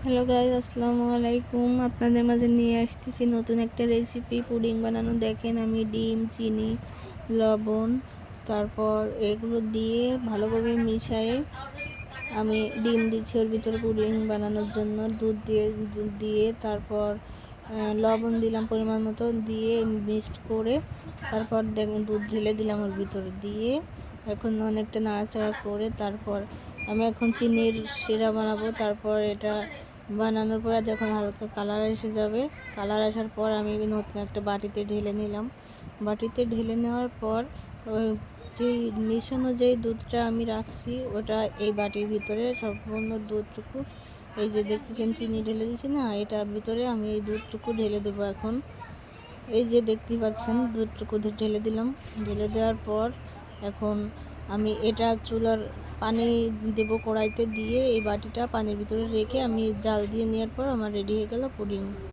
Hello guys, আসসালামু আলাইকুম। আপনাদের মাঝে নিয়ে আসতেছি নতুন একটা রেসিপি পুডিং বানানো। দেখেন, আমি ডিম, চিনি, লবণ, তারপর এগুলো দিয়ে ভালোভাবে মিশিয়ে আমি ডিম দিচ্ছি ওর ভিতরে পুডিং বানানোর জন্য। দুধ দিয়ে তারপর লবণ দিলাম পরিমাণ মতো, দিয়ে মিক্সড করে তারপর দেখুন দুধ ঢেলে দিলাম ওর ভিতরে দিয়ে। এখন অনেকটা নাড়াচাড়া করে তারপর আমি এখন চিনির শিরা বানাবো। তারপর এটা বানানোর পর যখন হালকা কালার এসে যাবে, কালার আসার পর আমি নতুন একটা বাটিতে ঢেলে নিলাম। বাটিতে ঢেলে নেওয়ার পর যে মিশানো যেই দুধটা আমি রাখছি ওটা এই বাটির ভিতরে সম্পূর্ণ দুধটুকু, এই যে দেখতেছেন চিনি ঢেলে দিচ্ছি না, এটার ভিতরে আমি এই দুধটুকু ঢেলে দেবো। এখন এই যে দেখতে পাচ্ছেন দুধটুকু ঢেলে দিলাম। ঢেলে দেওয়ার পর এখন আমি এটা চুলার পানি দেবো কড়াইতে, দিয়ে এই বাটিটা পানির ভিতরে রেখে আমি জাল দিয়ে নেওয়ার পর আমার রেডি হয়ে গেল পুডিং।